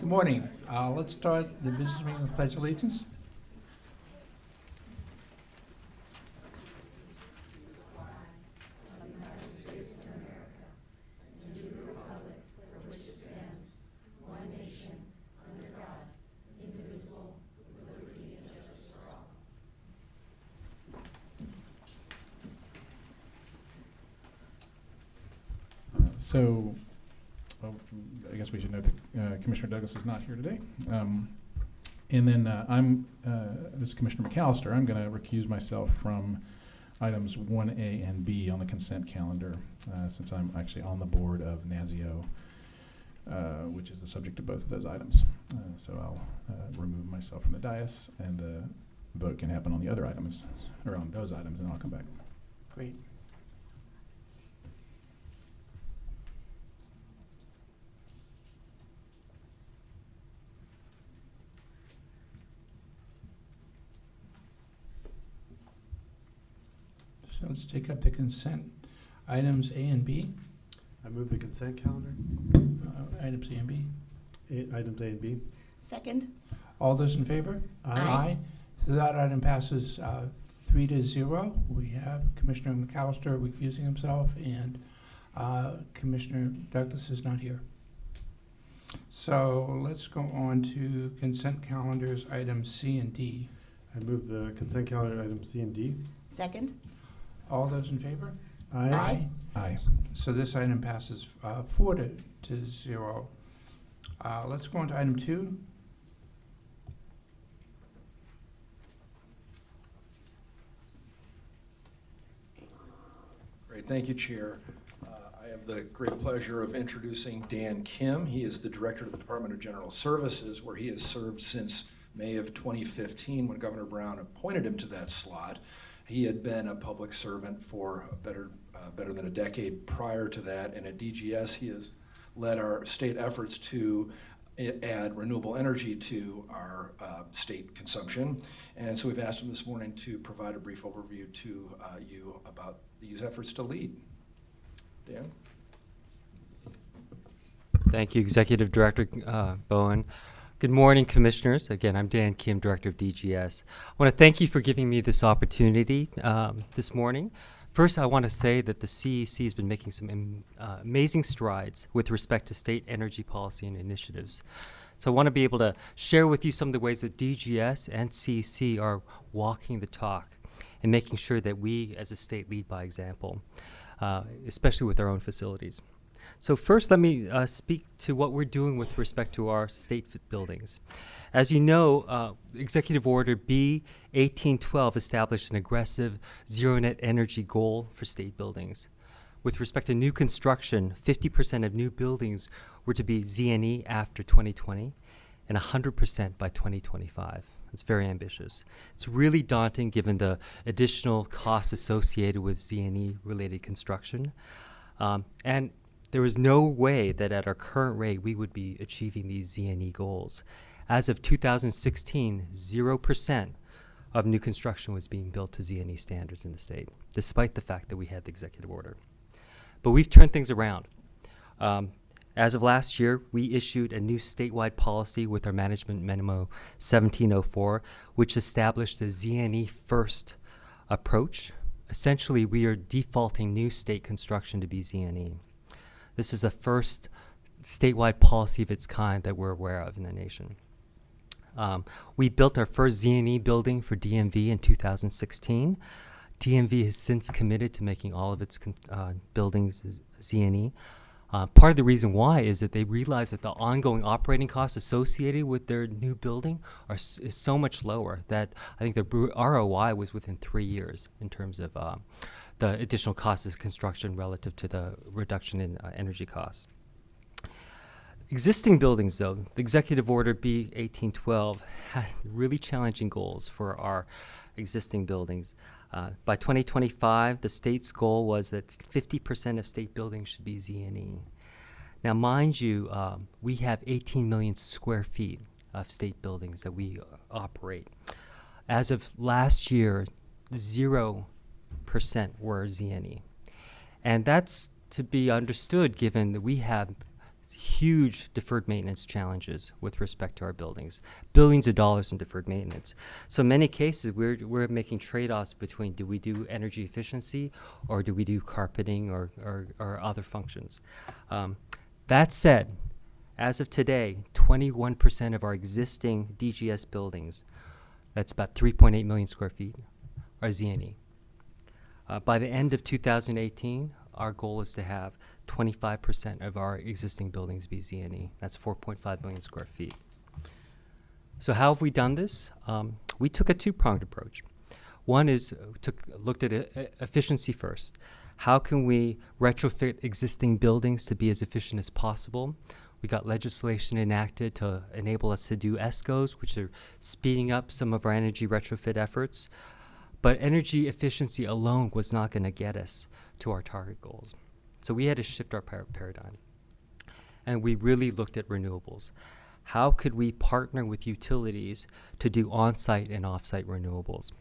Good morning. Let's start the business meeting with Pledge of Allegiance. So, I guess we should note that Commissioner Douglas is not here today. And then this is Commissioner McAllister. I'm going to recuse myself from items 1A and B on the consent calendar, since I'm actually on the board of NASIO, which is the subject of both of those items. So I'll remove myself from the dais, and the vote can happen on the other items, or on those items, and I'll come back. Great. So let's take up the consent items A and B. I move the consent calendar. Items A and B. Items A and B. Second. All those in favor? Aye. So that item passes 3-0. We have Commissioner McAllister recusing himself, and Commissioner Douglas is not here. So let's go on to consent calendars, items C and D. I move the consent calendar items C and D. Second. All those in favor? Aye. Aye. So this item passes 4-0. Let's go on to item 2. Great, thank you, Chair. I have the great pleasure of introducing Dan Kim. He is the Director of the Department of General Services, where he has served since May of 2015 when Governor Brown appointed him to that slot. He had been a public servant for better than a decade prior to that, and at DGS he has led our state efforts to add renewable energy to our state consumption. And so we've asked him this morning to provide a brief overview to you about these efforts to lead. Dan? Thank you, Executive Director Bowen. Good morning, Commissioners. Again, I'm Dan Kim, Director of DGS. I want to thank you for giving me this opportunity this morning. First, I want to say that the CEC has been making some amazing strides with respect to state energy policy and initiatives. So I want to be able to share with you some of the ways that DGS and CEC are walking the talk and making sure that we as a state lead by example, especially with our own facilities. So first, let me speak to what we're doing with respect to our state buildings. As you know, Executive Order B 1812 established an aggressive zero net energy goal for state buildings. With respect to new construction, 50% of new buildings were to be ZNE after 2020 and 100% by 2025. It's very ambitious. It's really daunting given the additional costs associated with ZNE related construction. And there is no way that at our current rate we would be achieving these ZNE goals. As of 2016, 0% of new construction was being built to ZNE standards in the state, despite the fact that we had the executive order. But we've turned things around. As of last year, we issued a new statewide policy with our Management Memo 1704, which established a ZNE first approach. Essentially, we are defaulting new state construction to be ZNE. This is the first statewide policy of its kind that we're aware of in the nation. We built our first ZNE building for DMV in 2016. DMV has since committed to making all of its buildings ZNE. Part of the reason why is that they realize that the ongoing operating costs associated with their new building is so much lower that I think the ROI was within 3 years in terms of the additional costs of construction relative to the reduction in energy costs. Existing buildings, though, the Executive Order B 1812 had really challenging goals for our existing buildings. By 2025, the state's goal was that 50% of state buildings should be ZNE. Now, mind you, we have 18 million square feet of state buildings that we operate. As of last year, 0% were ZNE. And that's to be understood given that we have huge deferred maintenance challenges with respect to our buildings, billions of dollars in deferred maintenance. So in many cases, we're making trade-offs between do we do energy efficiency or do we do carpeting or other functions. That said, as of today, 21% of our existing DGS buildings, that's about 3.8 million square feet, are ZNE. By the end of 2018, our goal is to have 25% of our existing buildings be ZNE. That's 4.5 million square feet. So how have we done this? We took a two-pronged approach. One is looked at efficiency first. How can we retrofit existing buildings to be as efficient as possible? We got legislation enacted to enable us to do ESCOs, which are speeding up some of our energy retrofit efforts. But energy efficiency alone was not going to get us to our target goals. So we had to shift our paradigm. And we really looked at renewables. How could we partner with utilities to do on-site and off-site renewables?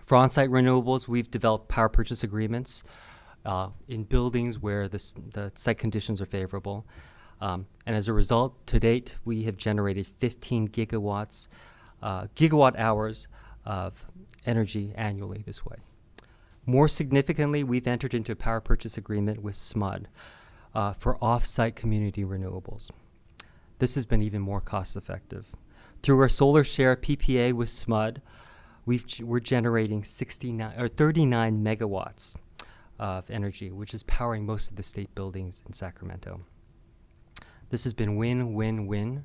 For on-site renewables, we've developed power purchase agreements in buildings where the site conditions are favorable. And as a result, to date, we have generated 15 gigawatt hours of energy annually this way. More significantly, we've entered into a power purchase agreement with SMUD for off-site community renewables. This has been even more cost-effective. Through our solar share PPA with SMUD, we're generating 39 megawatts of energy, which is powering most of the state buildings in Sacramento. This has been win-win-win,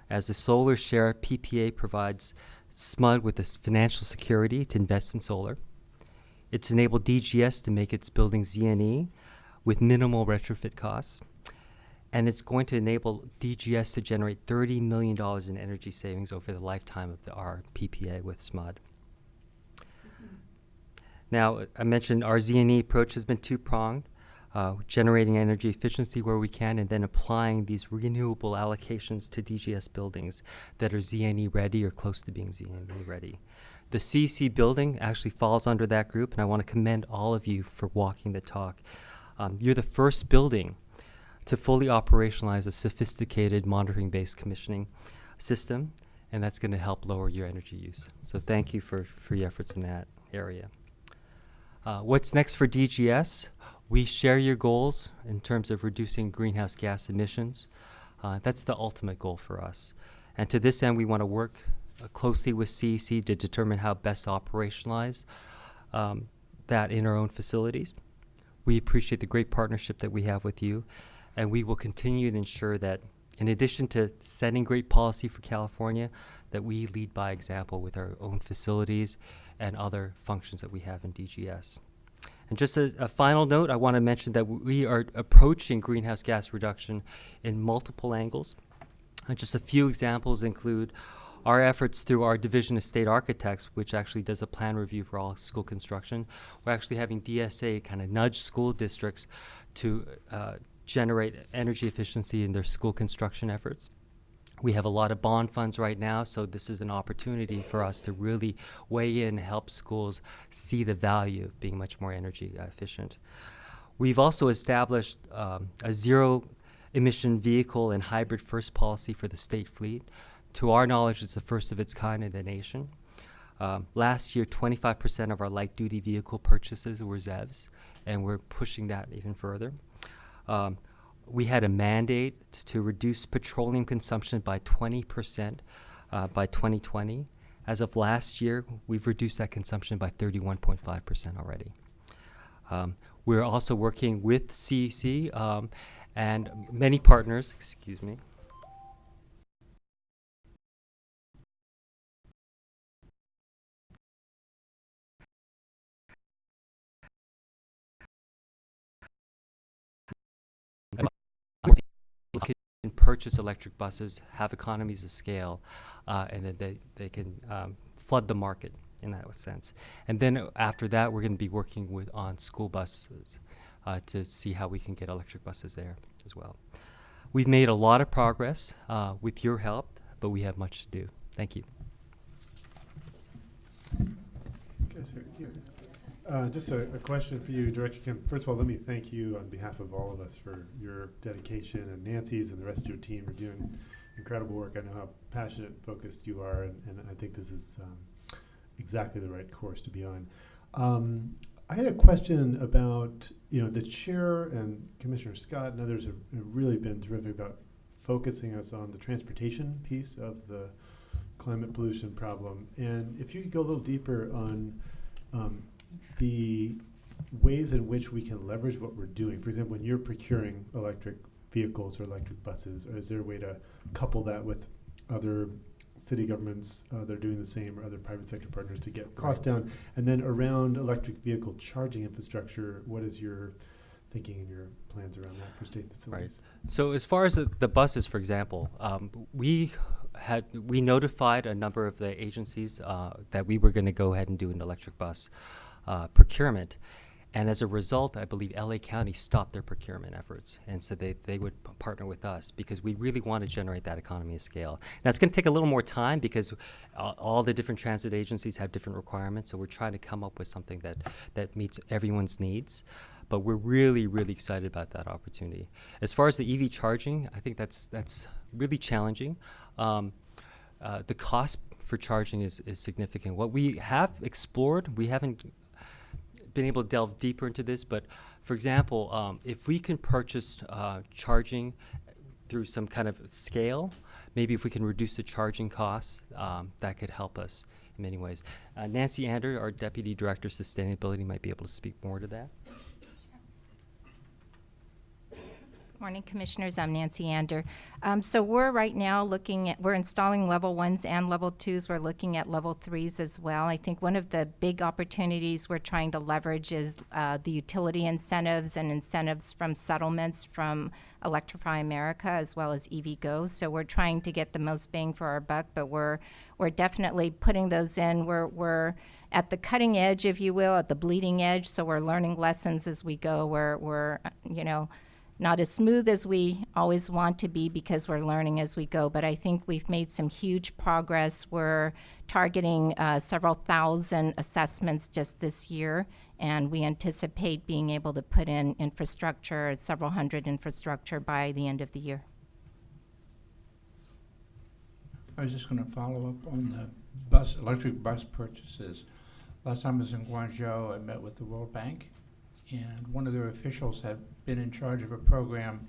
as the solar share PPA provides SMUD with this financial security to invest in solar. It's enabled DGS to make its buildings ZNE with minimal retrofit costs. And it's going to enable DGS to generate $30 million in energy savings over the lifetime of our PPA with SMUD. Now, I mentioned our ZNE approach has been two-pronged, generating energy efficiency where we can and then applying these renewable allocations to DGS buildings that are ZNE ready or close to being ZNE ready. The CEC building actually falls under that group, and I want to commend all of you for walking the talk. You're the first building to fully operationalize a sophisticated monitoring-based commissioning system, and that's going to help lower your energy use. So thank you for your efforts in that area. What's next for DGS? We share your goals in terms of reducing greenhouse gas emissions. That's the ultimate goal for us. And to this end, we want to work closely with CEC to determine how best to operationalize that in our own facilities. We appreciate the great partnership that we have with you, and we will continue to ensure that in addition to setting great policy for California, that we lead by example with our own facilities and other functions that we have in DGS. And just a final note, I want to mention that we are approaching greenhouse gas reduction in multiple angles. And just a few examples include our efforts through our Division of State Architects, which actually does a plan review for all school construction. We're actually having DSA kind of nudge school districts to generate energy efficiency in their school construction efforts. We have a lot of bond funds right now, so this is an opportunity for us to really weigh in and help schools see the value of being much more energy efficient. We've also established a zero-emission vehicle and hybrid first policy for the state fleet. To our knowledge, it's the first of its kind in the nation. Last year, 25% of our light-duty vehicle purchases were ZEVs, and we're pushing that even further. We had a mandate to reduce petroleum consumption by 20% by 2020. As of last year, we've reduced that consumption by 31.5% already. We're also working with CEC and many partners, excuse me. Can purchase electric buses, have economies of scale, and then they can flood the market in that sense. And then after that, we're going to be working on school buses to see how we can get electric buses there as well. We've made a lot of progress with your help, but we have much to do. Thank you. Okay, so here. Just a question for you, Director Kim. First of all, let me thank you on behalf of all of us for your dedication, and Nancy's and the rest of your team are doing incredible work. I know how passionate and focused you are, and I think this is exactly the right course to be on. I had a question about, the chair and Commissioner Scott and others have really been terrific about focusing us on the transportation piece of the climate pollution problem. And if you could go a little deeper on the ways in which we can leverage what we're doing. For example, when you're procuring electric vehicles or electric buses, or is there a way to couple that with other city governments that are doing the same, or other private sector partners to get costs down? And then around electric vehicle charging infrastructure, what is your thinking and your plans around that for state facilities? So as far as the buses, for example, we notified a number of the agencies that we were going to go ahead and do an electric bus procurement. And as a result, I believe LA County stopped their procurement efforts and said they would partner with us because we really want to generate that economy of scale. Now, it's going to take a little more time because all the different transit agencies have different requirements, so we're trying to come up with something that meets everyone's needs. But we're really, really excited about that opportunity. As far as the EV charging, I think that's really challenging. The cost for charging is significant. What we have explored, we haven't been able to delve deeper into this, but for example, if we can purchase charging through some kind of scale, maybe if we can reduce the charging costs, that could help us in many ways. Nancy Ander, our Deputy Director of Sustainability, might be able to speak more to that. Morning, Commissioners. I'm Nancy Ander. So we're right now we're installing level 1s and level 2s. We're looking at level 3s as well. I think one of the big opportunities we're trying to leverage is the utility incentives and incentives from settlements from Electrify America as well as EVgo. So we're trying to get the most bang for our buck, but we're definitely putting those in. We're at the cutting edge, if you will, at the bleeding edge. So we're learning lessons as we go. We're not as smooth as we always want to be because we're learning as we go, but I think we've made some huge progress. We're targeting several thousand assessments just this year, and we anticipate being able to put in infrastructure, several hundred infrastructure by the end of the year. I was just going to follow up on the electric bus purchases. Last time I was in Guangzhou, I met with the World Bank, and one of their officials had been in charge of a program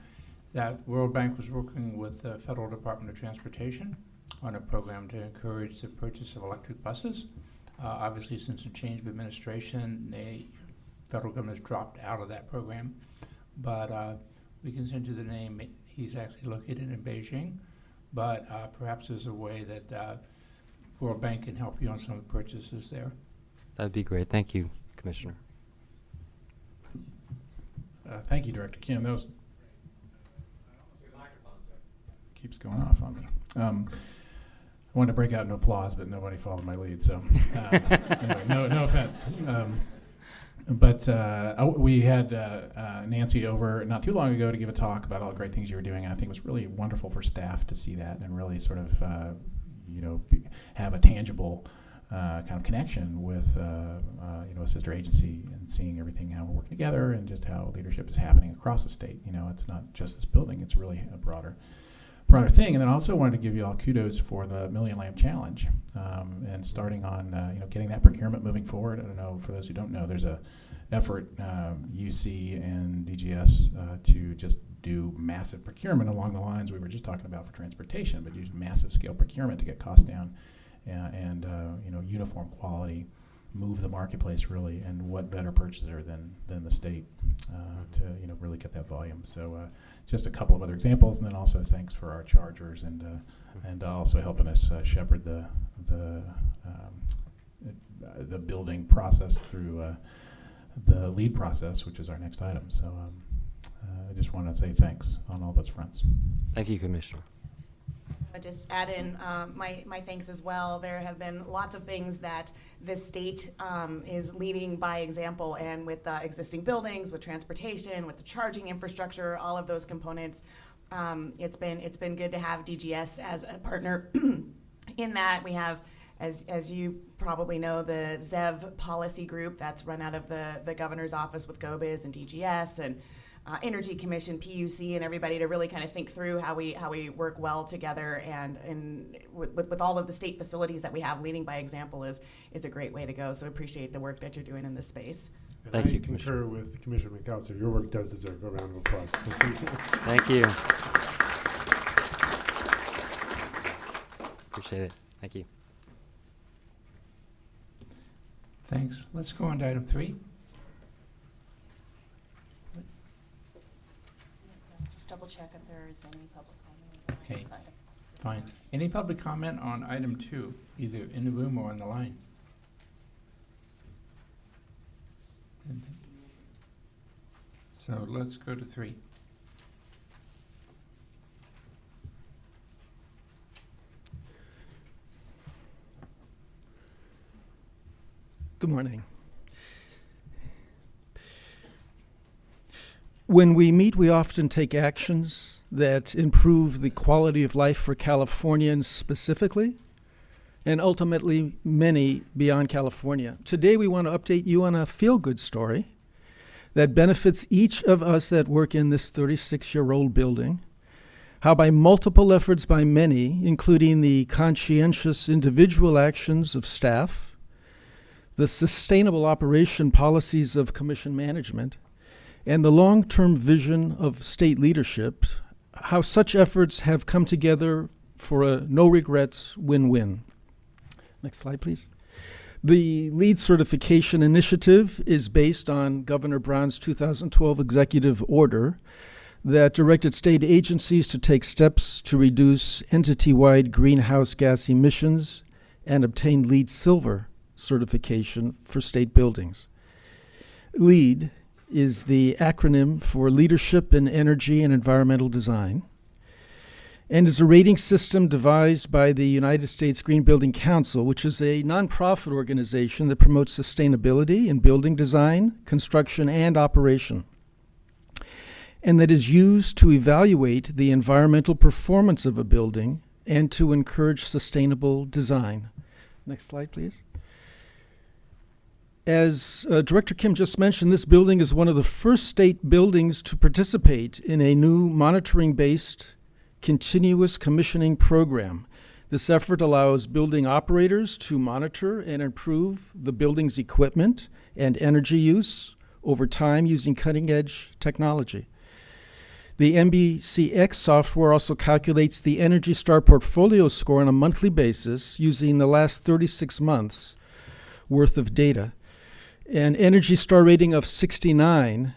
that World Bank was working with the Federal Department of Transportation on a program to encourage the purchase of electric buses. Obviously, since the change of administration, the federal government has dropped out of that program. But we can send you the name. He's actually located in Beijing. But perhaps there's a way that World Bank can help you on some of the purchases there. That would be great. Thank you, Commissioner. Thank you, Director Kim. That was keeps going off on me. I wanted to break out into applause, but nobody followed my lead. So, anyway, no offense. But we had Nancy over not too long ago to give a talk about all the great things you were doing. And I think it was really wonderful for staff to see that and really sort of, have a tangible kind of connection with a sister agency and seeing everything, how we're working together and just how leadership is happening across the state. It's not just this building, it's really a broader thing. And then I also wanted to give you all kudos for the Million Lamp Challenge and starting on getting that procurement moving forward. I don't know, for those who don't know, there's a effort UC and DGS to just do massive procurement along the lines we were just talking about for transportation, but use massive scale procurement to get costs down. And uniform quality, move the marketplace really, and what better purchaser than the state to really get that volume. So just a couple of other examples, and then also thanks for our chargers and also helping us shepherd the building process through the lead process, which is our next item. So I just want to say thanks on all those fronts. Thank you, Commissioner. I just add in my thanks as well. There have been lots of things that this state is leading by example, and with existing buildings, with transportation, with the charging infrastructure, all of those components, it's been good to have DGS as a partner in that. We have as you probably know, the ZEV policy group that's run out of the governor's office with GOBIZ and DGS and Energy Commission, PUC, and everybody to really kind of think through how we work well together, and with all of the state facilities that we have, leading by example is a great way to go. So appreciate the work that you're doing in this space. And Thank I you, concur with Commissioner McAllister. Your work does deserve a round of applause. Thank you. Appreciate it. Thank you. Thanks. Let's go on to item 3. Just double check if there is any public comment. Okay. Fine. Any public comment on item 2, either in the room or on the line? So let's go to 3. Good morning. When we meet, we often take actions that improve the quality of life for Californians specifically, and ultimately many beyond California. Today we want to update you on a feel-good story that benefits each of us that work in this 36-year-old building, how by multiple efforts by many, including the conscientious individual actions of staff, the sustainable operation policies of commission management, and the long-term vision of state leadership, how such efforts have come together for a no-regrets win-win. Next slide, please. The LEED certification initiative is based on Governor Brown's 2012 executive order that directed state agencies to take steps to reduce entity-wide greenhouse gas emissions and obtain LEED Silver certification for state buildings. LEED is the acronym for Leadership in Energy and Environmental Design, and is a rating system devised by the United States Green Building Council, which is a nonprofit organization that promotes sustainability in building design, construction, and operation, and that is used to evaluate the environmental performance of a building and to encourage sustainable design. Next slide, please. As Director Kim just mentioned, this building is one of the first state buildings to participate in a new monitoring-based continuous commissioning program. This effort allows building operators to monitor and improve the building's equipment and energy use over time using cutting-edge technology. The MBCX software also calculates the Energy Star portfolio score on a monthly basis using the last 36 months worth of data. An Energy Star rating of 69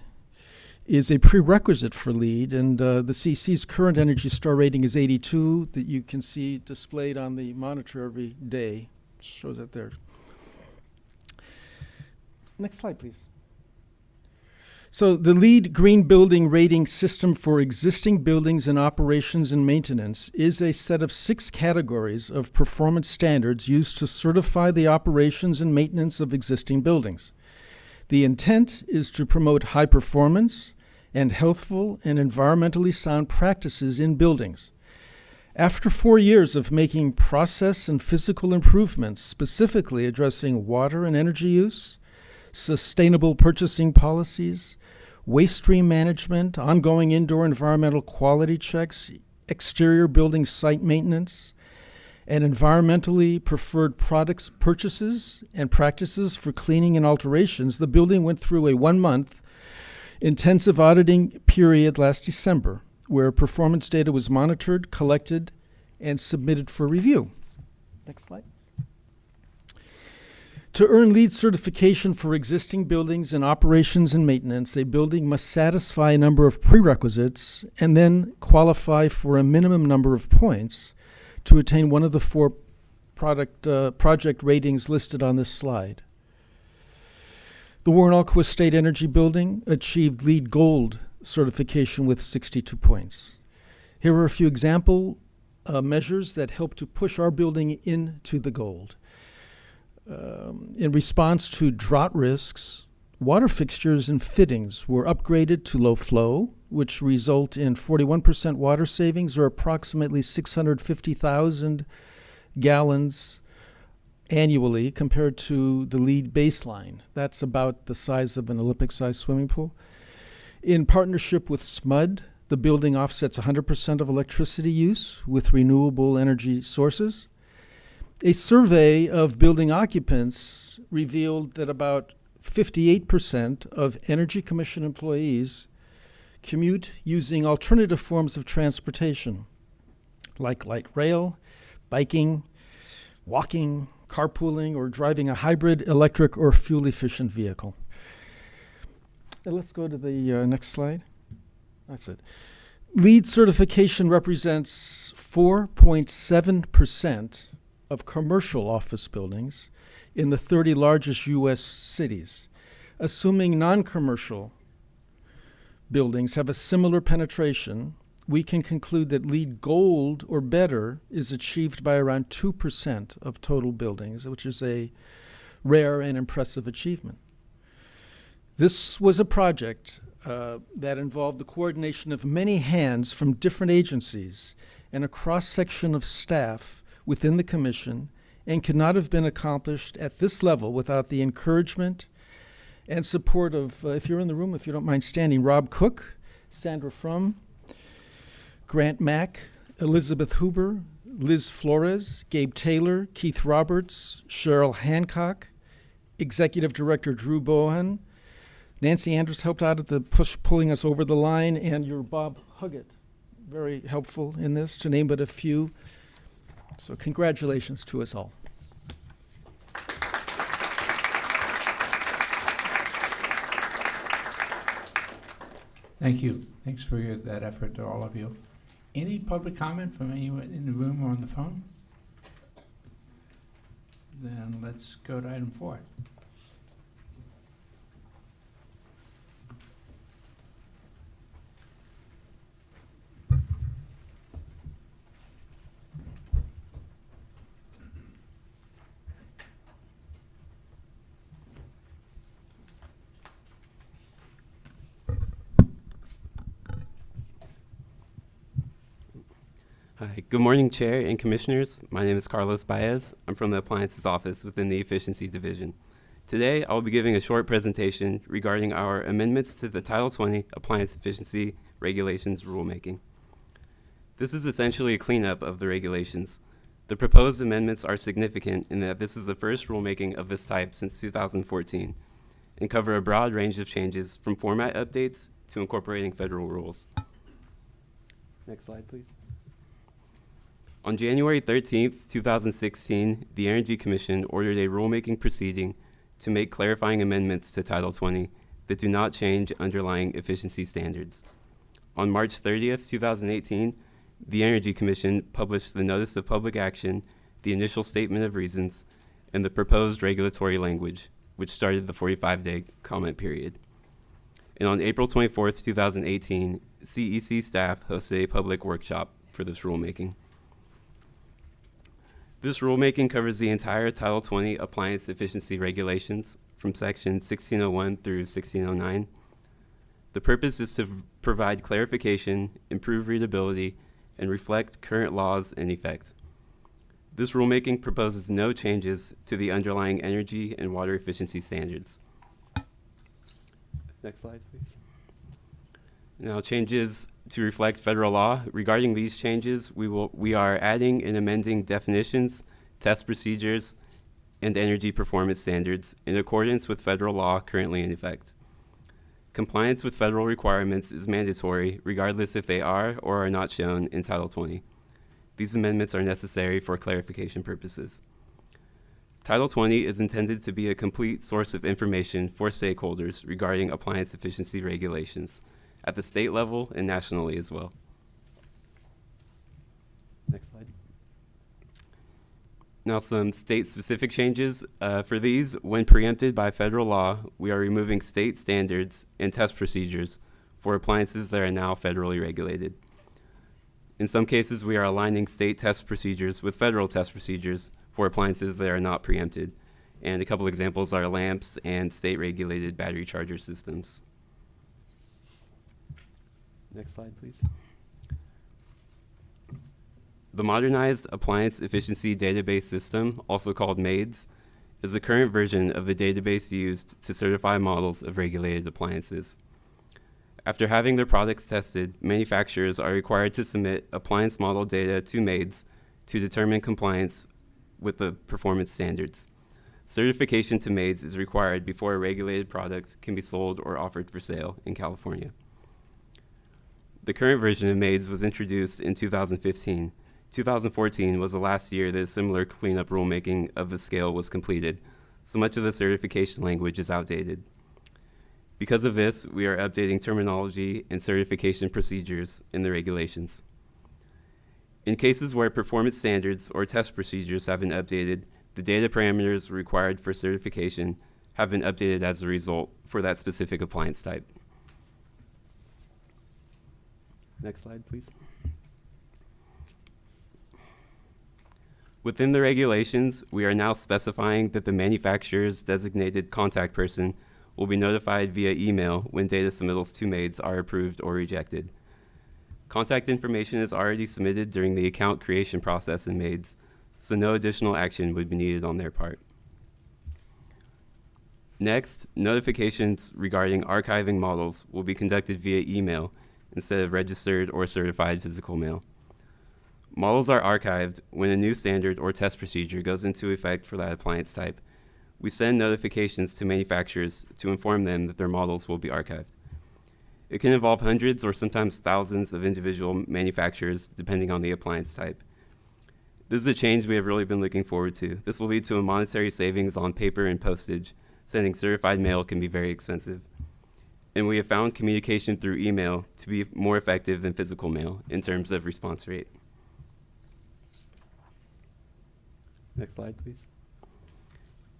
is a prerequisite for LEED, and the CC's current Energy Star rating is 82 that you can see displayed on the monitor every day. Shows it there. Next slide, please. So the LEED Green Building Rating System for existing buildings in operations and maintenance is a set of 6 categories of performance standards used to certify the operations and maintenance of existing buildings. The intent is to promote high performance and healthful and environmentally sound practices in buildings. After 4 years of making process and physical improvements, specifically addressing water and energy use, sustainable purchasing policies, waste stream management, ongoing indoor environmental quality checks, exterior building site maintenance, and environmentally preferred products purchases and practices for cleaning and alterations, the building went through a 1-month intensive auditing period last December, where performance data was monitored, collected, and submitted for review. Next slide. To earn LEED certification for existing buildings in operations and maintenance, a building must satisfy a number of prerequisites and then qualify for a minimum number of points to attain one of the 4 project ratings listed on this slide. The Warren Alquist State Energy Building achieved LEED Gold certification with 62 points. Here are a few example measures that help to push our building into the gold. In response to drought risks, water fixtures and fittings were upgraded to low flow, which result in 41% water savings, or approximately 650,000 gallons annually compared to the LEED baseline. That's about the size of an Olympic-sized swimming pool. In partnership with SMUD, the building offsets 100% of electricity use with renewable energy sources. A survey of building occupants revealed that about 58% of Energy Commission employees commute using alternative forms of transportation, like light rail, biking, walking, carpooling, or driving a hybrid, electric, or fuel-efficient vehicle. Let's go to the next slide. That's it. LEED certification represents 4.7% of commercial office buildings in the 30 largest U.S. cities. Assuming non-commercial buildings have a similar penetration, we can conclude that LEED Gold or better is achieved by around 2% of total buildings, which is a rare and impressive achievement. This was a project that involved the coordination of many hands from different agencies and a cross-section of staff within the Commission, and could not have been accomplished at this level without the encouragement and support of, if you're in the room, if you don't mind standing, Rob Cook, Sandra Frum, Grant Mack, Elizabeth Huber, Liz Flores, Gabe Taylor, Keith Roberts, Cheryl Hancock, Executive Director Drew Bohan. Nancy Andrews helped out at the pulling us over the line, and your Bob Huggett, very helpful in this, to name but a few. So congratulations to us all. Thank you. Thanks for that effort to all of you. Any public comment from anyone in the room or on the phone? Then let's go to item 4. Hi, good morning, Chair and Commissioners. My name is Carlos Baez. I'm from the Appliances Office within the Efficiency Division. Today, I'll be giving a short presentation regarding our amendments to the Title 20 Appliance Efficiency Regulations rulemaking. This is essentially a cleanup of the regulations. The proposed amendments are significant in that this is the first rulemaking of this type since 2014 and cover a broad range of changes from format updates to incorporating federal rules. Next slide, please. On January 13th, 2016, the Energy Commission ordered a rulemaking proceeding to make clarifying amendments to Title 20 that do not change underlying efficiency standards. On March 30th, 2018, the Energy Commission published the Notice of Public Action, the initial statement of reasons, and the proposed regulatory language, which started the 45-day comment period. And on April 24th, 2018, CEC staff hosted a public workshop for this rulemaking. This rulemaking covers the entire Title 20 Appliance Efficiency Regulations from Section 1601 through 1609. The purpose is to provide clarification, improve readability, and reflect current laws in effect. This rulemaking proposes no changes to the underlying energy and water efficiency standards. Next slide, please. Now, changes to reflect federal law. Regarding these changes, we are adding and amending definitions, test procedures, and energy performance standards in accordance with federal law currently in effect. Compliance with federal requirements is mandatory regardless if they are or are not shown in Title 20. These amendments are necessary for clarification purposes. Title 20 is intended to be a complete source of information for stakeholders regarding appliance efficiency regulations at the state level and nationally as well. Next slide. Now, some state-specific changes. For these, when preempted by federal law, we are removing state standards and test procedures for appliances that are now federally regulated. In some cases, we are aligning state test procedures with federal test procedures for appliances that are not preempted. And a couple examples are lamps and state-regulated battery charger systems. Next slide, please. The Modernized Appliance Efficiency Database System, also called MAIDS, is the current version of the database used to certify models of regulated appliances. After having their products tested, manufacturers are required to submit appliance model data to MAIDS to determine compliance with the performance standards. Certification to MAIDS is required before a regulated product can be sold or offered for sale in California. The current version of MAIDS was introduced in 2015. 2014 was the last year that a similar cleanup rulemaking of the scale was completed, so much of the certification language is outdated. Because of this, we are updating terminology and certification procedures in the regulations. In cases where performance standards or test procedures have been updated, the data parameters required for certification have been updated as a result for that specific appliance type. Next slide, please. Within the regulations, we are now specifying that the manufacturer's designated contact person will be notified via email when data submittals to MAIDS are approved or rejected. Contact information is already submitted during the account creation process in MAIDS, so no additional action would be needed on their part. Next, notifications regarding archiving models will be conducted via email instead of registered or certified physical mail. Models are archived when a new standard or test procedure goes into effect for that appliance type. We send notifications to manufacturers to inform them that their models will be archived. It can involve hundreds or sometimes thousands of individual manufacturers depending on the appliance type. This is a change we have really been looking forward to. This will lead to a monetary savings on paper and postage. Sending certified mail can be very expensive. And we have found communication through email to be more effective than physical mail in terms of response rate. Next slide, please.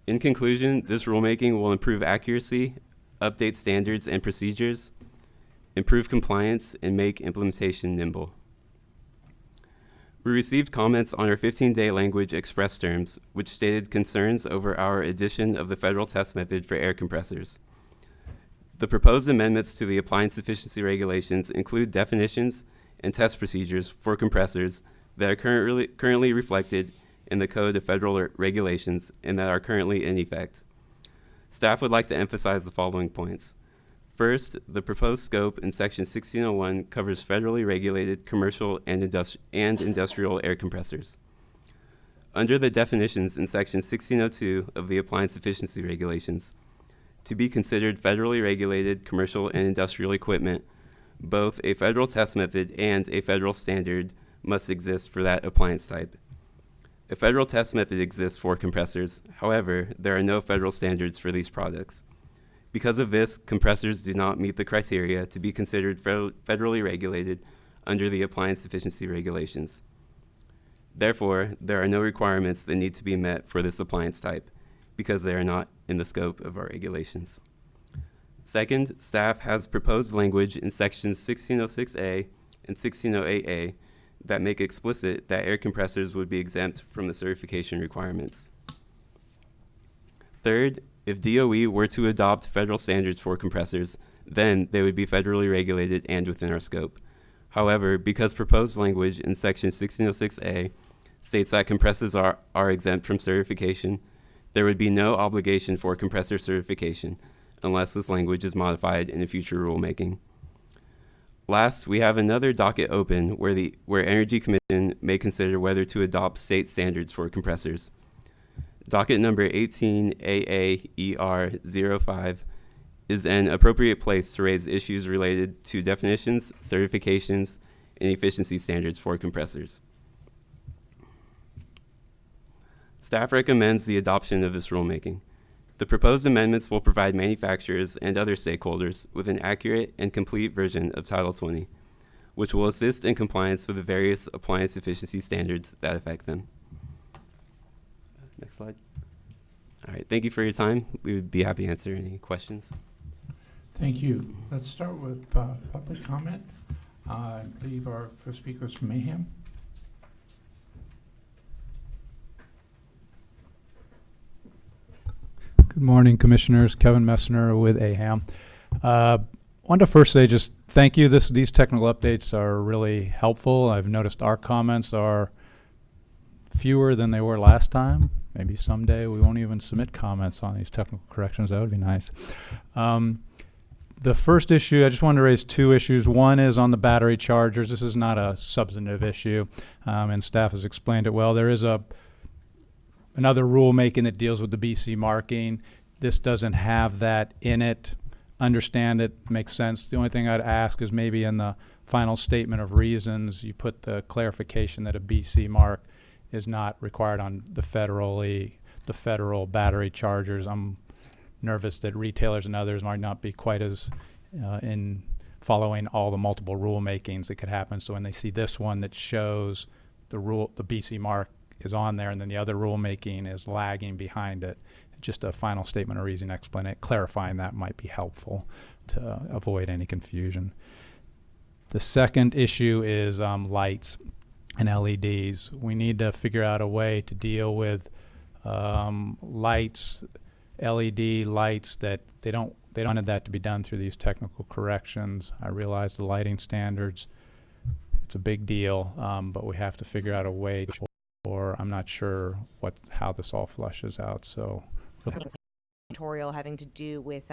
In conclusion, this rulemaking will improve accuracy, update standards and procedures, improve compliance, and make implementation nimble. We received comments on our 15-day language express terms, which stated concerns over our addition of the federal test method for air compressors. The proposed amendments to the appliance efficiency regulations include definitions and test procedures for compressors that are currently reflected in the Code of Federal Regulations and that are currently in effect. Staff would like to emphasize the following points. First, the proposed scope in Section 1601 covers federally regulated commercial and industrial air compressors. Under the definitions in Section 1602 of the Appliance Efficiency Regulations, to be considered federally regulated commercial and industrial equipment, both a federal test method and a federal standard must exist for that appliance type. A federal test method exists for compressors. However, there are no federal standards for these products. Because of this, compressors do not meet the criteria to be considered federally regulated under the Appliance Efficiency Regulations. Therefore, there are no requirements that need to be met for this appliance type because they are not in the scope of our regulations. Second, staff has proposed language in sections 1606A and 1608A that make explicit that air compressors would be exempt from the certification requirements. Third, if DOE were to adopt federal standards for compressors, then they would be federally regulated and within our scope. However, because proposed language in section 1606A states that compressors are exempt from certification, there would be no obligation for compressor certification unless this language is modified in a future rulemaking. Last, we have another docket open where Energy Commission may consider whether to adopt state standards for compressors. Docket number 18AAER05 is an appropriate place to raise issues related to definitions, certifications, and efficiency standards for compressors. Staff recommends the adoption of this rulemaking. The proposed amendments will provide manufacturers and other stakeholders with an accurate and complete version of Title 20, which will assist in compliance with the various appliance efficiency standards that affect them. Next slide. All right, thank you for your time. We would be happy to answer any questions. Thank you. Let's start with public comment. I believe our first speaker is from Mayhem. Good morning, Commissioners. Kevin Messner with AHAM. Wanted to first say just thank you. These technical updates are really helpful. I've noticed our comments are fewer than they were last time. Maybe someday we won't even submit comments on these technical corrections. That would be nice. The first issue, I just wanted to raise two issues. One is on the battery chargers. This is not a substantive issue, and staff has explained it well. There is another rulemaking that deals with the BC marking. This doesn't have that in it. Understand it, makes sense. The only thing I'd ask is maybe in the final statement of reasons, you put the clarification that a BC mark is not required on the federal battery chargers. I'm nervous that retailers and others might not be quite as in following all the multiple rulemakings that could happen. So when they see this one that shows the BC mark is on there, and then the other rulemaking is lagging behind it, just a final statement or reason explanation, clarifying that might be helpful to avoid any confusion. The second issue is lights and LEDs. We need to figure out a way to deal with lights, LED lights that they don't want that to be done through these technical corrections. I realize the lighting standards, it's a big deal, but we have to figure out a way, or I'm not sure how this all flushes out. So tutorial having to do with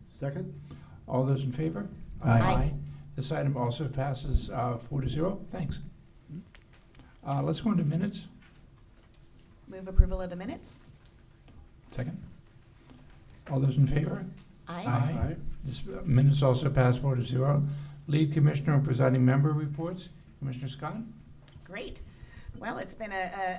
Second? All those in favor? Aye. This item also passes 4-0. Thanks. Let's go into minutes. Move approval of the minutes? Second. All those in favor? Aye. Aye. This minutes also pass 4-0. Lead Commissioner and Presiding Member reports. Commissioner Scott? Great. Well, it's been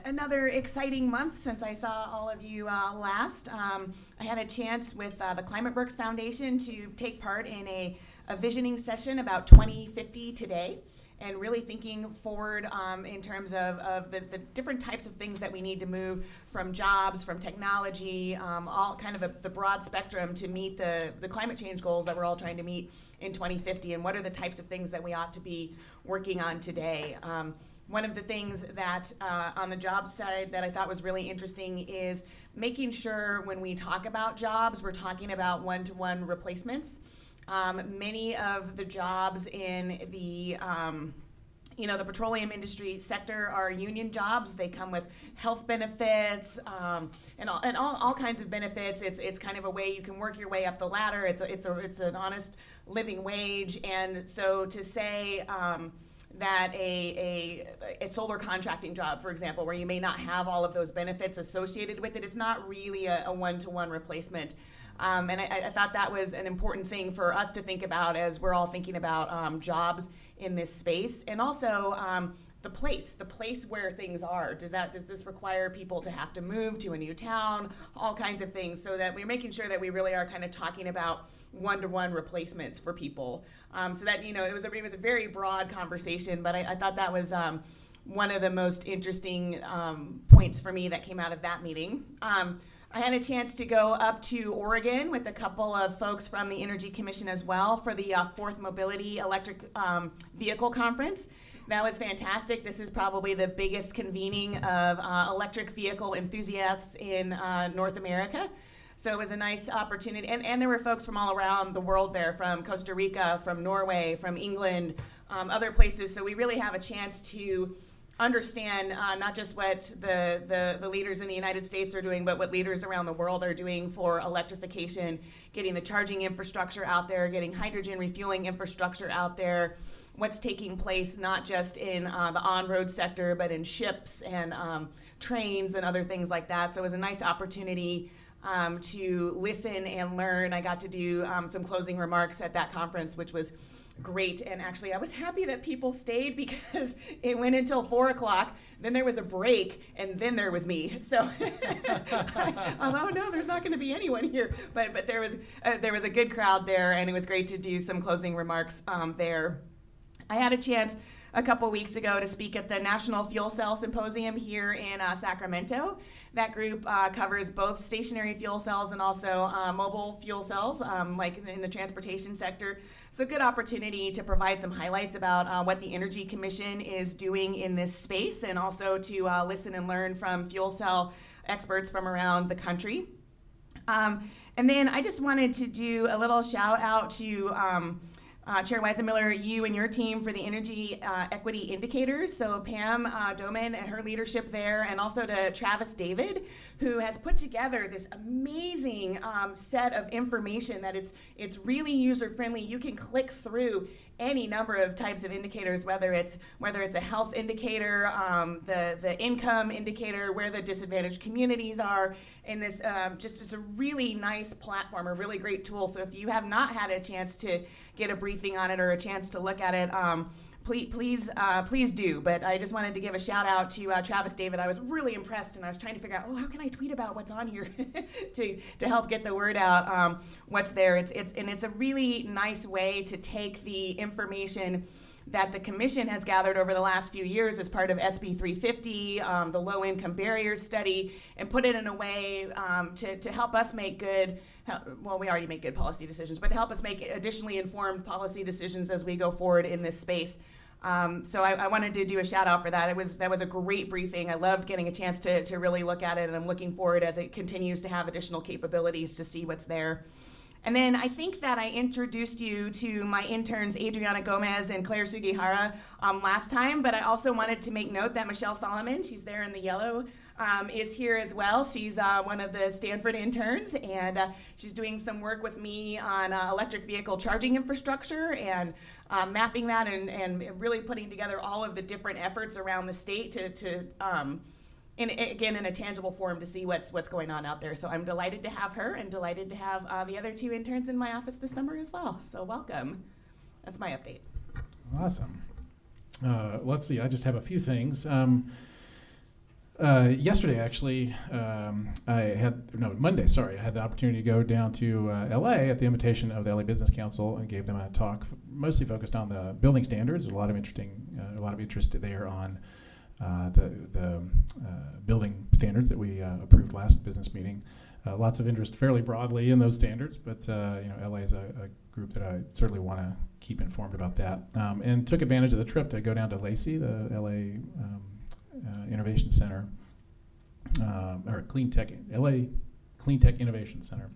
another exciting month since I saw all of you last. I had a chance with the Climate Works Foundation to take part in a visioning session about 2050 today, and really thinking forward in terms of the different types of things that we need to move from jobs, from technology, all kind of the broad spectrum to meet the climate change goals that we're all trying to meet in 2050, and what are the types of things that we ought to be working on today. One of the things that on the job side that I thought was really interesting is making sure when we talk about jobs, we're talking about one-to-one replacements. Many of the jobs in the the petroleum industry sector are union jobs. They come with health benefits and all kinds of benefits. It's kind of a way you can work your way up the ladder. It's an honest living wage, and so to say that a solar contracting job, for example, where you may not have all of those benefits associated with it, it's not really a one-to-one replacement. And I thought that was an important thing for us to think about as we're all thinking about jobs in this space. And also the place where things are. Does this require people to have to move to a new town? All kinds of things, so that we're making sure that we really are kind of talking about one-to-one replacements for people. So that, it was a very broad conversation, but I thought that was one of the most interesting points for me that came out of that meeting. I had a chance to go up to Oregon with a couple of folks from the Energy Commission as well for the 4th Mobility Electric Vehicle Conference. That was fantastic. This is probably the biggest convening of electric vehicle enthusiasts in North America. So it was a nice opportunity. And there were folks from all around the world there, from Costa Rica, from Norway, from England, other places. So we really have a chance to understand not just what the leaders in the United States are doing, but what leaders around the world are doing for electrification, getting the charging infrastructure out there, getting hydrogen refueling infrastructure out there, what's taking place not just in the on-road sector, but in ships and trains and other things like that. So it was a nice opportunity to listen and learn. I got to do some closing remarks at that conference, which was great. And actually, I was happy that people stayed because it went until 4 o'clock. Then there was a break, and then there was me. So I was, oh no, there's not going to be anyone here. But there was a good crowd there, and it was great to do some closing remarks there. I had a chance a couple weeks ago to speak at the National Fuel Cell Symposium here in Sacramento. That group covers both stationary fuel cells and also mobile fuel cells, like in the transportation sector. So good opportunity to provide some highlights about what the Energy Commission is doing in this space, and also to listen and learn from fuel cell experts from around the country. And then I just wanted to do a little shout out to Chair Weisenmiller, you and your team for the energy equity indicators. So Pam Doman and her leadership there, and also to Travis David, who has put together this amazing set of information that it's really user friendly. You can click through any number of types of indicators, whether it's a health indicator, the income indicator, where the disadvantaged communities are, in this just it's a really nice platform, a really great tool. So if you have not had a chance to get a briefing on it or a chance to look at it, please do. But I just wanted to give a shout out to Travis David. I was really impressed, and I was trying to figure out, how can I tweet about what's on here to help get the word out, what's there. It's a really nice way to take the information that the Commission has gathered over the last few years as part of SB 350, the low income barriers study, and put it in a way to help us make good, well, we already make good policy decisions, but to help us make additionally informed policy decisions as we go forward in this space. So I wanted to do a shout out for that. That was a great briefing. I loved getting a chance to really look at it, and I'm looking forward as it continues to have additional capabilities to see what's there. And then I think that I introduced you to my interns, Adriana Gomez and Claire Sugihara, last time, but I also wanted to make note that Michelle Solomon, she's there in the yellow, is here as well. She's one of the Stanford interns, and she's doing some work with me on electric vehicle charging infrastructure and mapping that and really putting together all of the different efforts around the state to in a tangible form to see what's going on out there. So I'm delighted to have her, and delighted to have the other two interns in my office this summer as well. So welcome. That's my update. Awesome. Let's see, I just have a few things. Yesterday, actually, I had the opportunity to go down to LA at the invitation of the LA Business Council and gave them a talk mostly focused on the building standards. There's a lot of interest there on the building standards that we approved last business meeting. Lots of interest fairly broadly in those standards, but LA is a group that I certainly want to keep informed about that. And took advantage of the trip to go down to LACI, the LA Innovation Center, or LA Clean Tech Innovation Center.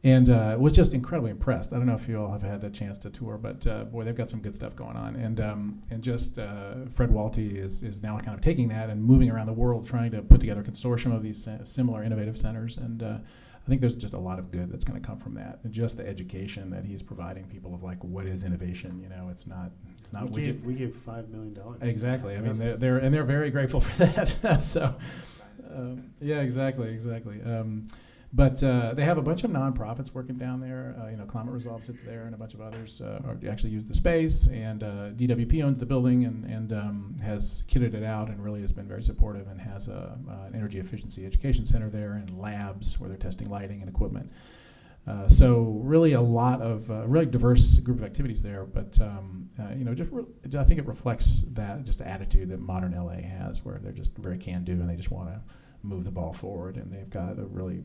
And was just incredibly impressed. I don't know if you all have had the chance to tour, but boy, they've got some good stuff going on. And just Fred Walty is now kind of taking that and moving around the world, trying to put together a consortium of these similar innovative centers. And I think there's just a lot of good that's going to come from that. And just the education that he's providing people of like, what is innovation? It's not. We gave $5 million. Exactly. I mean, they're very grateful for that. So, yeah, exactly. But they have a bunch of nonprofits working down there. Climate Resolve sits there, and a bunch of others actually use the space. And DWP owns the building and has kitted it out and really has been very supportive, and has an energy efficiency education center there and labs where they're testing lighting and equipment. So really a lot of really diverse group of activities there, but I think it reflects that just the attitude that modern LA has, where they're just very can-do and they just want to move the ball forward, and they've got a really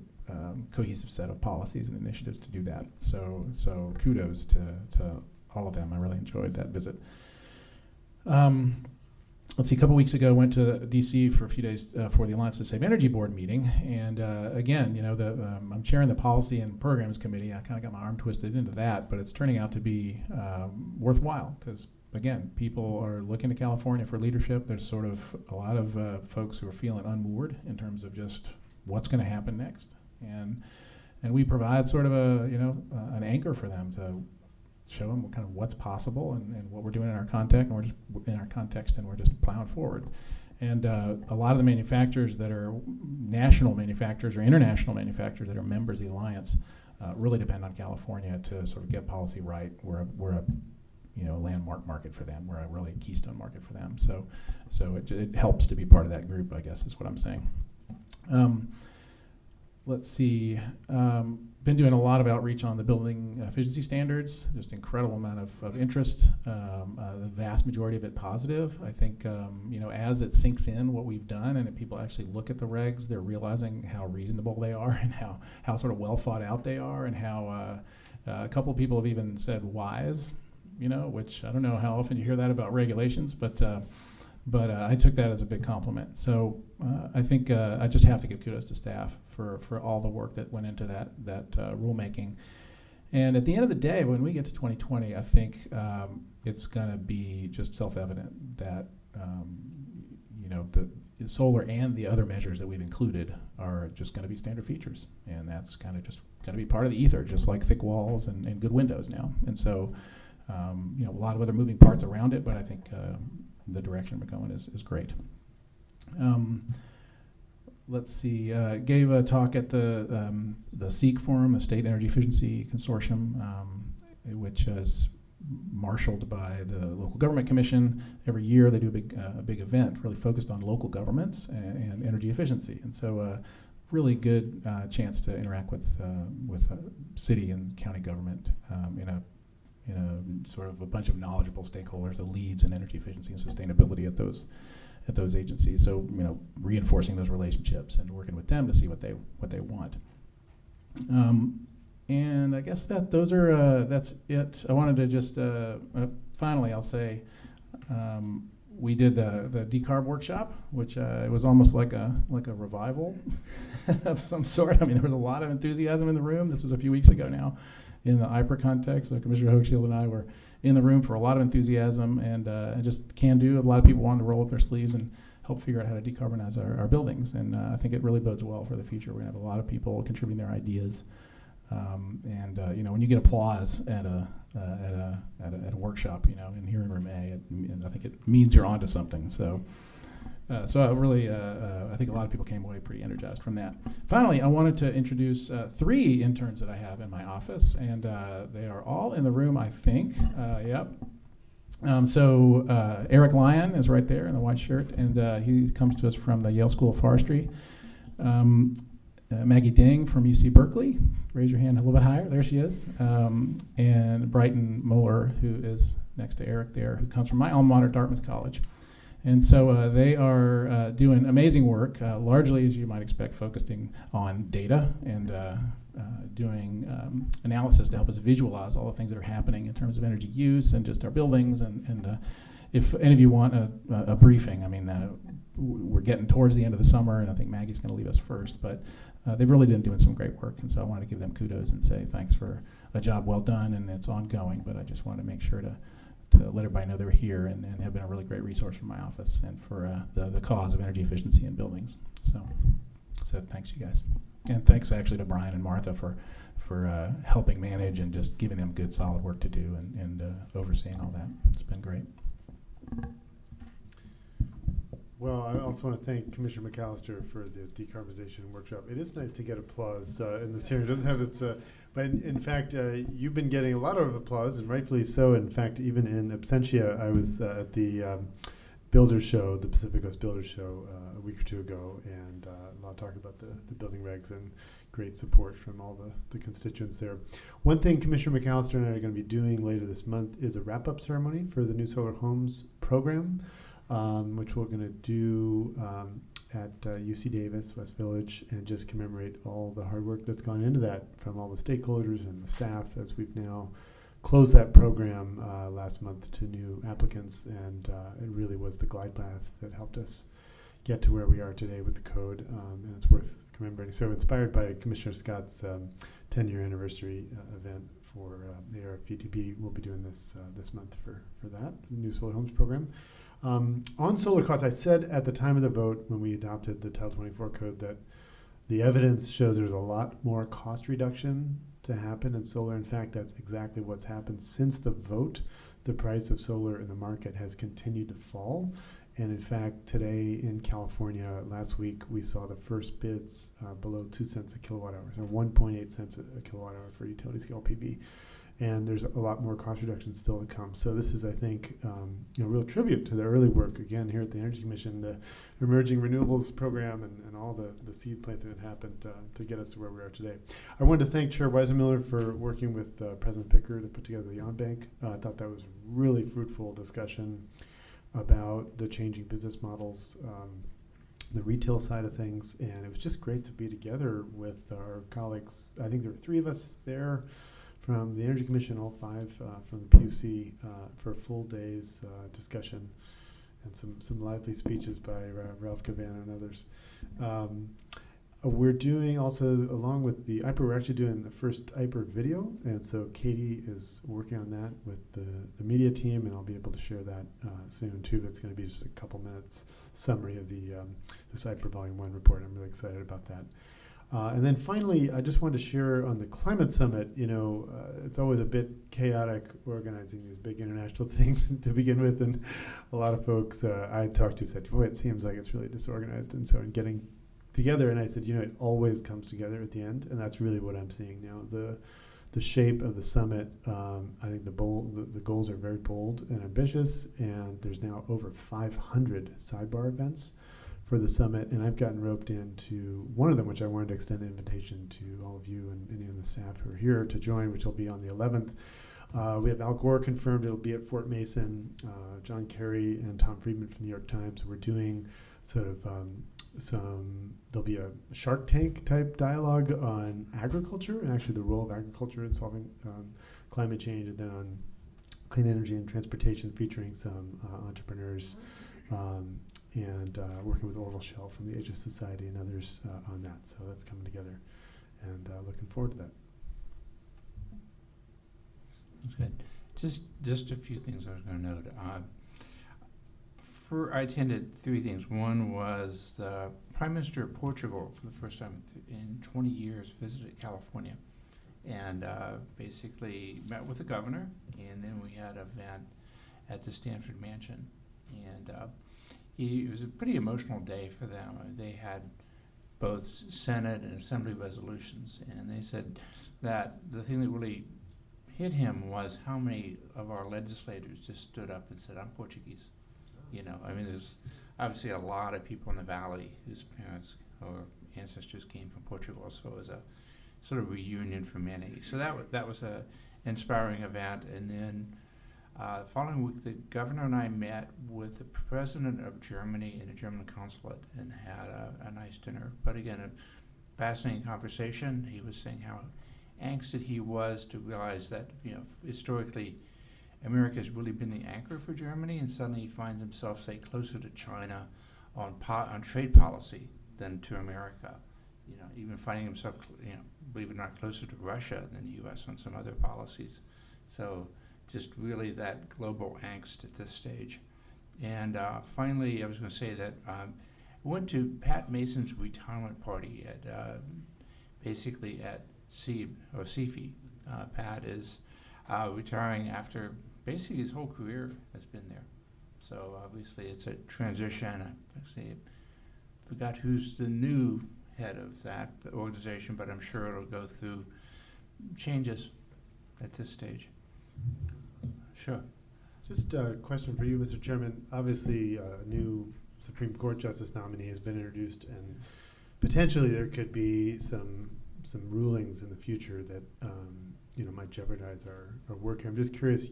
cohesive set of policies and initiatives to do that. So kudos to all of them. I really enjoyed that visit. Let's see, a couple weeks ago, I went to D.C. for a few days for the Alliance to Save Energy Board meeting, and again, I'm chairing the Policy and Programs Committee. I kind of got my arm twisted into that, but it's turning out to be worthwhile because, again, people are looking to California for leadership. There's sort of a lot of folks who are feeling unmoored in terms of just what's going to happen next, and we provide sort of an anchor for them to show them kind of what's possible and what we're doing in our context, and we're just plowing forward. And a lot of the manufacturers that are national manufacturers or international manufacturers that are members of the Alliance really depend on California to sort of get policy right. We're a landmark market for them. We're a really keystone market for them. So it helps to be part of that group, I guess, is what I'm saying. Let's see. Been doing a lot of outreach on the building efficiency standards. Just incredible amount of interest. The vast majority of it positive. I think as it sinks in what we've done, and if people actually look at the regs, they're realizing how reasonable they are and how sort of well thought out they are, and how a couple of people have even said wise. Which I don't know how often you hear that about regulations, but I took that as a big compliment. So I think I just have to give kudos to staff for all the work that went into that rulemaking. And at the end of the day, when we get to 2020, I think it's going to be just self-evident that the solar and the other measures that we've included are just going to be standard features, and that's kind of just going to be part of the ether, just like thick walls and good windows now. And so a lot of other moving parts around it, but I think the direction we're going is great. Let's see. Gave a talk at the SEEC Forum, the State Energy Efficiency Consortium, which is marshaled by the Local Government Commission. Every year they do a big event really focused on local governments and energy efficiency. And so really good chance to interact with city and county government in a sort of a bunch of knowledgeable stakeholders, the leads in energy efficiency and sustainability at those agencies. So reinforcing those relationships and working with them to see what they want. And I guess that's it. I wanted to just finally I'll say we did the decarb workshop, which it was almost like a revival of some sort. I mean, there was a lot of enthusiasm in the room. This was a few weeks ago now. In the IPRA context, so Commissioner Hochschild and I were in the room for a lot of enthusiasm and just can do. A lot of people wanted to roll up their sleeves and help figure out how to decarbonize our buildings, and I think it really bodes well for the future. We're gonna have a lot of people contributing their ideas, and when you get applause at a workshop, in here in room A, I think it means you're onto something. So I really, I think a lot of people came away pretty energized from that. Finally, I wanted to introduce 3 interns that I have in my office, and they are all in the room, I think. Yep. So Eric Lyon is right there in the white shirt, and he comes to us from the Yale School of Forestry. Maggie Ding from UC Berkeley. Raise your hand a little bit higher. There she is. And Brighton Moeller, who is next to Eric there, who comes from my alma mater, Dartmouth College. And so they are doing amazing work, largely, as you might expect, focusing on data and doing analysis to help us visualize all the things that are happening in terms of energy use and just our buildings. And if any of you want a briefing, I mean, we're getting towards the end of the summer, and I think Maggie's going to leave us first. But they've really been doing some great work, and so I wanted to give them kudos and say thanks for a job well done, and it's ongoing. But I just wanted to make sure to let everybody know they're here and have been a really great resource for my office and for the cause of energy efficiency in buildings. So thanks, you guys. And thanks actually to Brian and Martha for helping manage and just giving them good, solid work to do and overseeing all that. It's been great. Well, I also want to thank Commissioner McAllister for the decarbonization workshop. It is nice to get applause in this hearing. It doesn't have its, but in fact, you've been getting a lot of applause, and rightfully so. In fact, even in absentia, I was at the Builder Show, the Pacific Coast Builder Show, a week or two ago, and a lot of talk about the building regs and great support from all the constituents there. One thing Commissioner McAllister and I are going to be doing later this month is a wrap-up ceremony for the New Solar Homes program, which we're going to do at UC Davis, West Village, and just commemorate all the hard work that's gone into that from all the stakeholders and the staff as we've now closed that program last month to new applicants, and it really was the glide path that helped us get to where we are today with the code, and it's worth commemorating. So inspired by Commissioner Scott's 10-year anniversary event for the ARFVTP, we'll be doing this this month for that, the New Solar Homes program. On solar costs, I said at the time of the vote when we adopted the Title 24 code that the evidence shows there's a lot more cost reduction to happen in solar. In fact, that's exactly what's happened since the vote. The price of solar in the market has continued to fall. And in fact, today in California, last week, we saw the first bids below 2 cents a kilowatt hour, so 1.8 cents a kilowatt hour for utility scale PV. And there's a lot more cost reduction still to come. So this is, I think, a real tribute to the early work, again, here at the Energy Commission, the Emerging Renewables Program, and all the seed planting that happened to get us to where we are today. I wanted to thank Chair Weisenmiller for working with President Picker to put together the on-bank. I thought that was really fruitful discussion about the changing business models, the retail side of things, and it was just great to be together with our colleagues. I think there were 3 of us there from the Energy Commission, all 5 from the PUC for a full day's discussion, and some lively speeches by Ralph Cavan and others. We're doing also, along with the IPER, we're actually doing the first IPER video, and so Katie is working on that with the media team, and I'll be able to share that soon too. It's going to be just a couple minutes summary of this IPER Volume 1 report. I'm really excited about that. And then finally, I just wanted to share on the Climate Summit, it's always a bit chaotic organizing these big international things to begin with, and a lot of folks I talked to said, boy, it seems like it's really disorganized, and so in getting together, and I said, it always comes together at the end, and that's really what I'm seeing now. The shape of the summit, I think the goals are very bold and ambitious, and there's now over 500 sidebar events for the summit, and I've gotten roped into one of them, which I wanted to extend an invitation to all of you and any of the staff who are here to join, which will be on the 11th. We have Al Gore confirmed it'll be at Fort Mason, John Kerry and Tom Friedman from the New York Times. We're doing sort of there'll be a Shark Tank type dialogue on agriculture, and actually the role of agriculture in solving climate change, and then on clean energy and transportation, featuring some entrepreneurs, and working with Orville Shell from the Age of Society and others on that. So that's coming together, and looking forward to that. That's good. Just a few things I was going to note. I attended 3 things. One was the Prime Minister of Portugal, for the first time in 20 years, visited California, and basically met with the governor, and then we had an event at the Stanford Mansion, and it was a pretty emotional day for them. They had both Senate and Assembly resolutions, and they said that the thing that really hit him was how many of our legislators just stood up and said, I'm Portuguese. There's obviously a lot of people in the Valley whose parents or ancestors came from Portugal, so it was a sort of reunion for many. So that was a inspiring event. And then the following week, the governor and I met with the president of Germany in a German consulate and had a nice dinner. But again, a fascinating conversation. He was saying how angsted he was to realize that, historically, America has really been the anchor for Germany, and suddenly he finds himself, say, closer to China on trade policy than to America. Even finding himself, believe it or not, closer to Russia than the U.S. on some other policies. So just really that global angst at this stage. And finally, I was going to say that I went to Pat Mason's retirement party at basically at CFE. Pat is retiring after basically his whole career has been there. So obviously it's a transition. I actually forgot who's the new head of that organization, but I'm sure it'll go through changes at this stage. Sure. Just a question for you, Mr. Chairman. Obviously, a new Supreme Court Justice nominee has been introduced, and potentially there could be some rulings in the future that might jeopardize our work here. I'm just curious,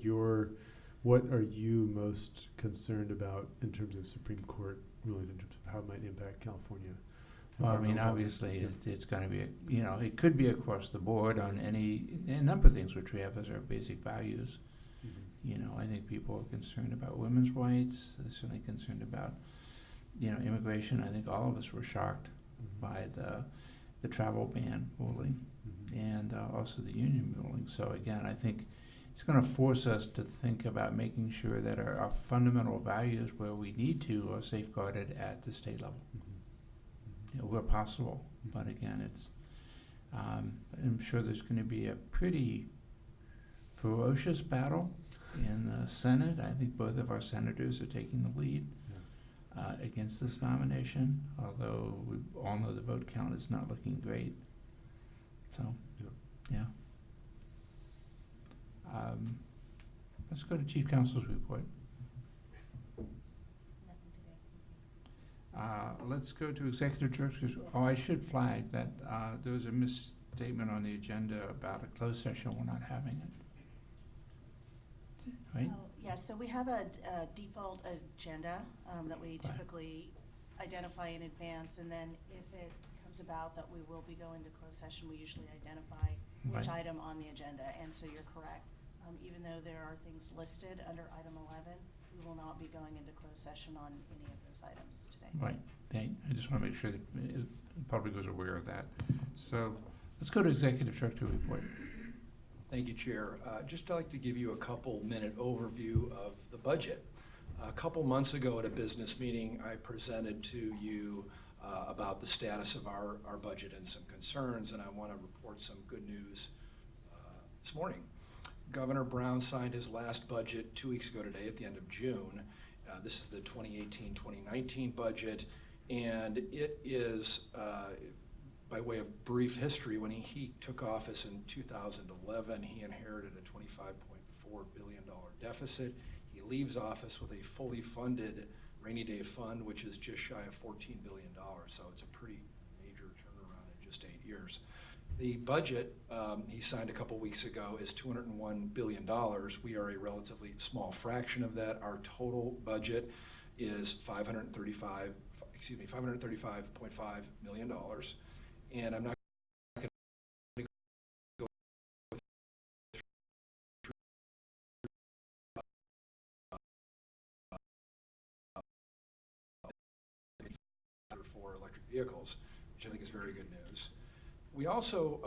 what are you most concerned about in terms of Supreme Court rulings, in terms of how it might impact California? Well, I mean, obviously, it's going to be, it could be across the board on a number of things which we have as our basic values. I think people are concerned about women's rights. They're certainly concerned about, immigration. I think all of us were shocked by the travel ban ruling and also the union ruling. So again, I think it's going to force us to think about making sure that our fundamental values, where we need to, are safeguarded at the state level. Where possible. But again, I'm sure there's going to be a pretty ferocious battle in the Senate. I think both of our senators are taking the lead against this nomination, although we all know the vote count is not looking great. So, yeah. Let's go to Chief Counsel's report. Let's go to Executive Director's. Oh, I should flag that there was a misstatement on the agenda about a closed session. We're not having it. Right? Yes, so we have a default agenda that we typically identify in advance, and then if it comes about that we will be going to closed session, we usually identify which item on the agenda, and so you're correct. Even though there are things listed under item 11, we will not be going into closed session on any of those items today. Right. I just want to make sure that the public was aware of that. So let's go to Executive Director report. Thank you, Chair. Just like to give you a couple-minute overview of the budget. A couple months ago at a business meeting, I presented to you about the status of our budget and some concerns, and I want to report some good news this morning. Governor Brown signed his last budget 2 weeks ago today at the end of June. This is the 2018-2019 budget, and it is, by way of brief history, when he took office in 2011, he inherited a $25.4 billion deficit. He leaves office with a fully funded rainy day fund, which is just shy of $14 billion, so it's a pretty major turnaround in just 8 years. The budget he signed a couple weeks ago is $201 billion. We are a relatively small fraction of that. Our total budget is $535.5 million. And I'm not going to go through for electric vehicles, which I think is very good news. We also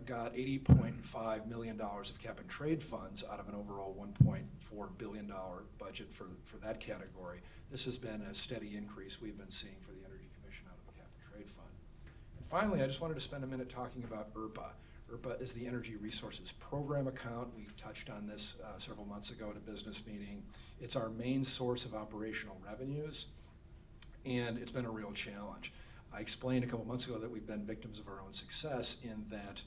got $80.5 million of cap and trade funds out of an overall $1.4 billion budget for that category. This has been a steady increase we've been seeing for the Energy Commission out of the cap and trade fund. And finally, I just wanted to spend a minute talking about ERPA. ERPA is the Energy Resources Program account. We touched on this several months ago at a business meeting. It's our main source of operational revenues, and it's been a real challenge. I explained a couple months ago that we've been victims of our own success in that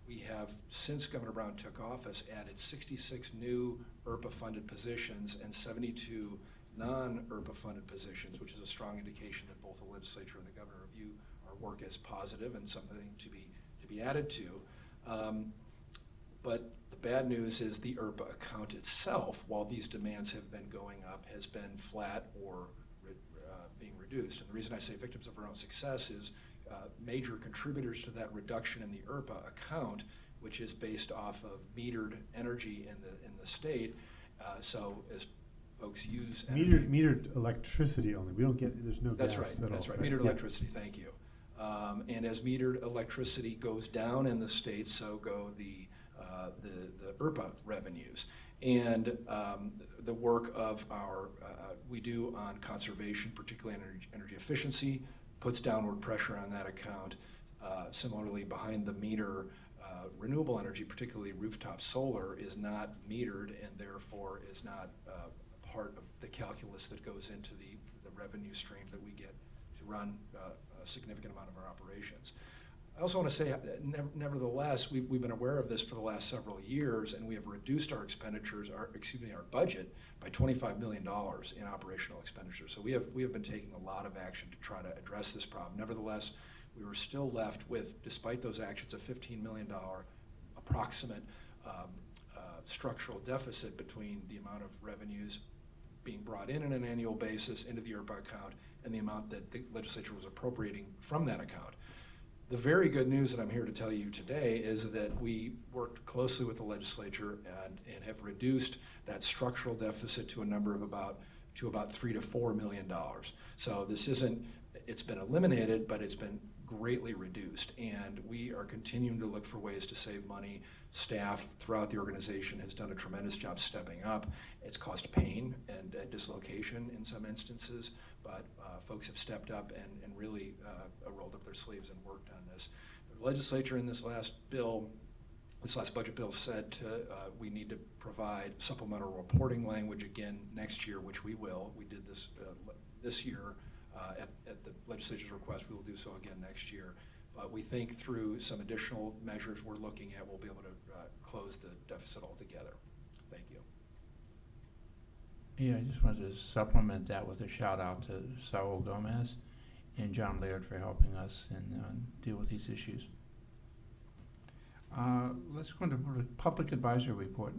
we have, since Governor Brown took office, added 66 new ERPA-funded positions and 72 non-ERPA funded positions, which is a strong indication that both the legislature and the governor view our work as positive and something to be added to. But the bad news is the ERPA account itself, while these demands have been going up, has been flat or being reduced. And the reason I say victims of our own success is major contributors to that reduction in the ERPA account, which is based off of metered energy in the state. So as folks use energy, metered electricity only. We don't get, there's no that's gas right. at That's all, right. Metered electricity. Thank you. And as metered electricity goes down in the state, so go the ERPA revenues. And the work of we do on conservation, particularly energy efficiency, puts downward pressure on that account. Similarly, behind the meter, renewable energy, particularly rooftop solar, is not metered and therefore is not part of the calculus that goes into the revenue stream that we get to run a significant amount of our operations. I also want to say, nevertheless, we've been aware of this for the last several years, and we have reduced our expenditures, our budget by $25 million in operational expenditures. So we have been taking a lot of action to try to address this problem. Nevertheless, we were still left with, despite those actions, a $15 million approximate structural deficit between the amount of revenues being brought in on an annual basis into the IRPA account and the amount that the legislature was appropriating from that account. The very good news that I'm here to tell you today is that we worked closely with the legislature and have reduced that structural deficit to a number of about $3 to $4 million. So this isn't, it's been eliminated, but it's been greatly reduced, and we are continuing to look for ways to save money. Staff throughout the organization has done a tremendous job stepping up. It's caused pain and dislocation in some instances, but folks have stepped up and really rolled up their sleeves and worked on this. The legislature in this last budget bill said we need to provide supplemental reporting language again next year, which we will. We did this this year. At the legislature's request, we will do so again next year. But we think through some additional measures we're looking at, we'll be able to close the deficit altogether. Thank you. Yeah, I just wanted to supplement that with a shout out to Saul Gomez and John Laird for helping us and deal with these issues. Let's go into the public advisory report.